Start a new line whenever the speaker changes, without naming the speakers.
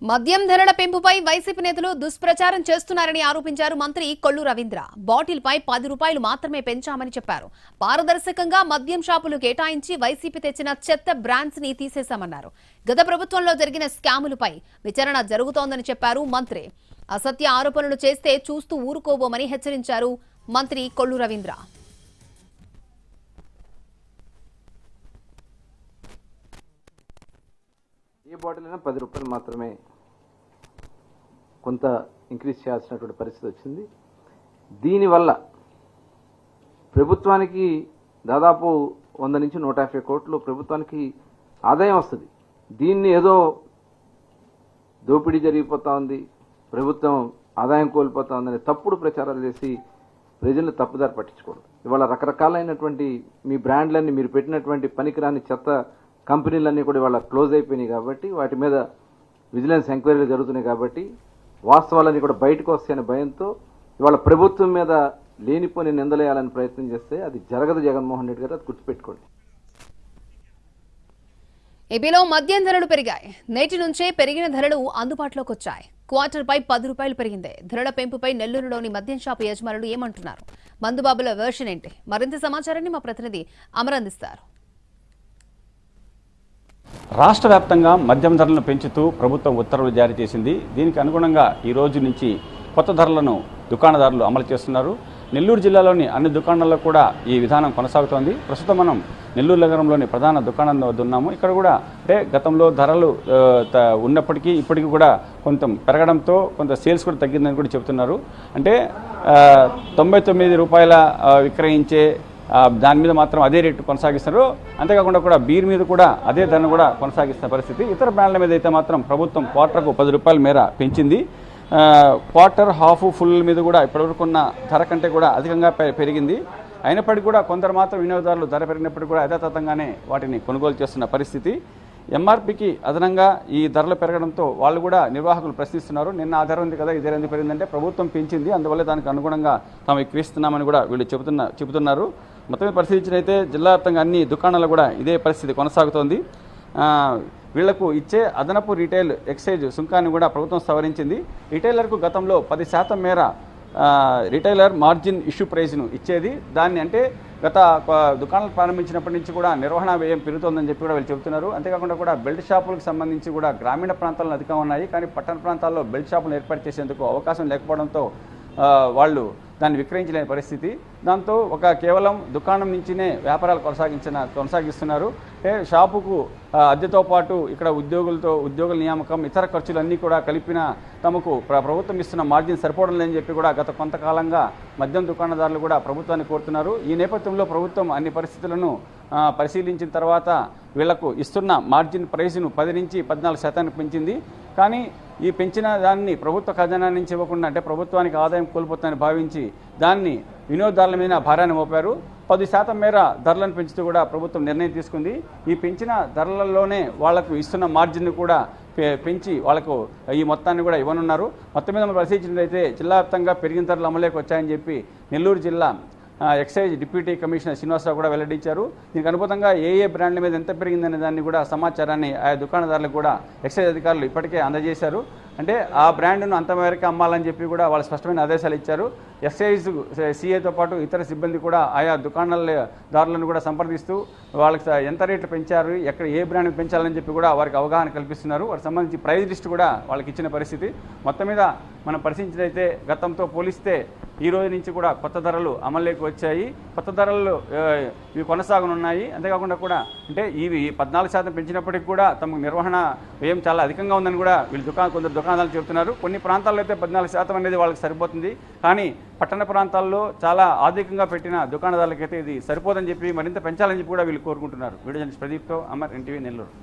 మద్యం ధరల పెంపుపై వైసీపీ నేతలు దుష్ప్రచారం చేస్తున్నారని ఆరోపించారు మంత్రి కొల్లు రవీంద్ర. బాటిల్పై 10 రూపాయలు మాత్రమే పెంచామని చెప్పారు. పారదర్శకంగా మద్యం షాపులు కేటాయించి వైసీపీ తెచ్చిన చెత్త బ్రాండ్స్ ని తీసేశామన్నారు. గత ప్రభుత్వంలో జరిగిన స్కాములపై విచారణ జరుగుతోందని చెప్పారు మంత్రి. అసత్య ఆరోపణలు చేస్తే చూస్తూ ఊరుకోబోమని హెచ్చరించారు మంత్రి కొల్లు రవీంద్ర.
ఏ బాటిల్ అయినా 10 రూపాయలు మాత్రమే కొంత ఇంక్రీజ్ చేయాల్సినటువంటి పరిస్థితి వచ్చింది. దీనివల్ల ప్రభుత్వానికి దాదాపు 100 నుంచి 150 కోట్లు ప్రభుత్వానికి ఆదాయం వస్తుంది. దీన్ని ఏదో దోపిడీ జరిగిపోతా ఉంది, ప్రభుత్వం ఆదాయం కోల్పోతా ఉందని తప్పుడు ప్రచారాలు చేసి ప్రజలను తప్పుదారి పట్టించకూడదు. ఇవాళ రకరకాలైనటువంటి మీ బ్రాండ్లన్నీ మీరు పెట్టినటువంటి పనికిరాని చెత్త కంపెనీలన్నీ కూడా ఇవాళ క్లోజ్ అయిపోయినాయి కాబట్టి వాటి మీద విజిలెన్స్ ఎంక్వైరీలు జరుగుతున్నాయి కాబట్టి వాస్తవాలన్నీ కూడా బయటకు వస్తాయనే భయంతో ఇవాళ ప్రభుత్వం మీద లేనిపోని నిందలేయాలని ప్రయత్నం చేస్తే అది జరగదు. జగన్మోహన్ రెడ్డి గారు అది గుర్తుపెట్టుకోండి.
ఏపీలో మద్యం ధరలు పెరిగాయి. నేటి నుంచే పెరిగిన ధరలు అందుబాటులోకి వచ్చాయి. క్వార్టర్పై 10 రూపాయలు పెరిగింది. ధరల పెంపుపై నెల్లూరులోని మద్యం షాపు యజమానులు ఏమంటున్నారు? మందుబాబుల వెర్షన్ ఏంటి? మరింత సమాచారాన్ని మా ప్రతినిధి అమర్ అందిస్తారు.
రాష్ట్ర వ్యాప్తంగా మద్యం ధరలను పెంచుతూ ప్రభుత్వం ఉత్తర్వులు జారీ చేసింది. దీనికి అనుగుణంగా ఈ రోజు నుంచి కొత్త ధరలను దుకాణదారులు అమలు చేస్తున్నారు. నెల్లూరు జిల్లాలోని అన్ని దుకాణాల్లో కూడా ఈ విధానం కొనసాగుతోంది. ప్రస్తుతం మనం నెల్లూరు నగరంలోని ప్రధాన దుకాణం వద్ద ఉన్నాము. ఇక్కడ కూడా అంటే గతంలో ధరలు ఉన్నప్పటికీ ఇప్పటికీ కూడా కొంత పెరగడంతో కొంత సేల్స్ కూడా తగ్గిందని కూడా చెబుతున్నారు. అంటే 99 రూపాయల విక్రయించే దాని మీద మాత్రం అదే రేటు కొనసాగిస్తారు. అంతేకాకుండా కూడా బీర్ మీద కూడా అదే ధరను కూడా కొనసాగిస్తున్న పరిస్థితి. ఇతర బ్రాండ్ల మీద అయితే మాత్రం ప్రభుత్వం క్వార్టర్కు 10 రూపాయల మేర పెంచింది. క్వార్టర్, హాఫ్, ఫుల్ మీద కూడా ఇప్పటివరకు ఉన్న ధర కంటే కూడా అధికంగా పెరిగింది. అయినప్పటికీ కూడా కొందరు మాత్రం వినియోగదారులు ధర పెరిగినప్పటికీ కూడా యథాతథంగానే వాటిని కొనుగోలు చేస్తున్న పరిస్థితి. ఎంఆర్పీకి అదనంగా ఈ ధరలు పెరగడంతో వాళ్ళు కూడా నిర్వాహకులు ప్రశ్నిస్తున్నారు. నిన్న ఆ ధర ఉంది కదా, ఈ ధర ఎందుకు పెరిగిందంటే ప్రభుత్వం పెంచింది, అందువల్ల దానికి అనుగుణంగా తాము విక్రయిస్తున్నామని కూడా వీళ్ళు చెబుతున్నారు. మొత్తం మీద పరిశీలించినైతే జిల్లా వ్యాప్తంగా అన్ని దుకాణాలు కూడా ఇదే పరిస్థితి కొనసాగుతోంది. వీళ్లకు ఇచ్చే అదనపు రీటైల్ ఎక్సైజ్ సుంకాన్ని కూడా ప్రభుత్వం సవరించింది. రిటైలర్కు గతంలో 10% మేర రిటైలర్ మార్జిన్ ఇష్యూ ప్రైజ్ను ఇచ్చేది. దాన్ని అంటే గత దుకాణాలు ప్రారంభించినప్పటి నుంచి కూడా నిర్వహణ వ్యయం పెరుగుతోందని చెప్పి కూడా వీళ్ళు చెబుతున్నారు. అంతేకాకుండా కూడా బెల్ట్ షాపులకు సంబంధించి కూడా గ్రామీణ ప్రాంతాల్లో అధికంగా ఉన్నాయి, కానీ పట్టణ ప్రాంతాల్లో బెల్ట్ షాపులు ఏర్పాటు చేసేందుకు అవకాశం లేకపోవడంతో వాళ్ళు దాన్ని విక్రయించలేని పరిస్థితి. దాంతో కేవలం దుకాణం నుంచినే వ్యాపారాలు కొనసాగిస్తున్నారు. షాపుకు అద్దెతో పాటు ఇక్కడ ఉద్యోగుల నియామకం, ఇతర ఖర్చులన్నీ కూడా కలిపిన తమకు ప్రభుత్వం ఇస్తున్న మార్జిన్ సరిపోవడం లేదని చెప్పి కూడా గత కొంతకాలంగా మద్యం దుకాణదారులు కూడా ప్రభుత్వాన్ని కోరుతున్నారు. ఈ నేపథ్యంలో ప్రభుత్వం అన్ని పరిస్థితులను పరిశీలించిన తర్వాత వీళ్లకు ఇస్తున్న మార్జిన్ ప్రైస్ను 10 నుంచి 14% పెంచింది. కానీ ఈ పెంచిన దాన్ని ప్రభుత్వ ఖజానా నుంచి ఇవ్వకుండా, అంటే ప్రభుత్వానికి ఆదాయం కోల్పోతుందని భావించి దాన్ని వినియోగదారుల మీద భారాన్ని మోపారు. 10% మేర ధరలను పెంచుతూ కూడా ప్రభుత్వం నిర్ణయం తీసుకుంది. ఈ పెంచిన ధరలలోనే వాళ్లకు ఇస్తున్న మార్జిన్ను కూడా పెంచి వాళ్లకు ఈ మొత్తాన్ని కూడా ఇవ్వనున్నారు. మొత్తం మీద మనం పరిశీలించినట్లయితే జిల్లా వ్యాప్తంగా పెరిగిన ధరలు అమలులోకి వచ్చాయని చెప్పి నెల్లూరు జిల్లా ఎక్సైజ్ డిప్యూటీ కమిషనర్ శ్రీనివాసరావు కూడా వెల్లడించారు. దీనికి అనుబంధంగా ఏ బ్రాండ్ల మీద ఎంత పెరిగిందనే దాన్ని కూడా సమాచారాన్ని ఆయా దుకాణదారులకు కూడా ఎక్సైజ్ అధికారులు ఇప్పటికే అందజేశారు. అంటే ఆ బ్రాండ్ను అంత మేరకు అమ్మాలని చెప్పి కూడా వాళ్ళు స్పష్టమైన ఆదేశాలు ఇచ్చారు. ఎక్సైజ్ సీఏతో పాటు ఇతర సిబ్బంది కూడా ఆయా దుకాణదారులను కూడా సంప్రదిస్తూ వాళ్ళకి ఎంత రేట్లు పెంచారు, ఎక్కడ ఏ బ్రాండ్ పెంచాలని చెప్పి కూడా వారికి అవగాహన కల్పిస్తున్నారు. వారికి సంబంధించి ప్రైజ్ లిస్ట్ కూడా వాళ్ళకి ఇచ్చిన పరిస్థితి. మొత్తం మీద మనం పరిశీలించినట్లయితే గతంతో పోలిస్తే ఈ రోజు నుంచి కూడా కొత్త ధరలు అమల్లోకి వచ్చాయి. కొత్త ధరలు ఇవి కొనసాగనున్నాయి. అంతేకాకుండా కూడా అంటే ఇవి 14% పెంచినప్పటికీ కూడా తమకు నిర్వహణ వ్యయం చాలా అధికంగా ఉందని కూడా వీళ్ళు కొందరు దుకాణాలు చెబుతున్నారు. కొన్ని ప్రాంతాల్లో అయితే 14% అనేది వాళ్ళకి సరిపోతుంది, కానీ పట్టణ ప్రాంతాల్లో చాలా ఆర్థికంగా పెట్టిన దుకాణదారులకైతే ఇది సరిపోదని చెప్పి మరింత పెంచాలని చెప్పి కూడా వీళ్ళు కోరుకుంటున్నారు. వీడియో జర్నలిస్ట్ ప్రదీప్తో అమర్, ఎన్టీవీ, నెల్లూరు.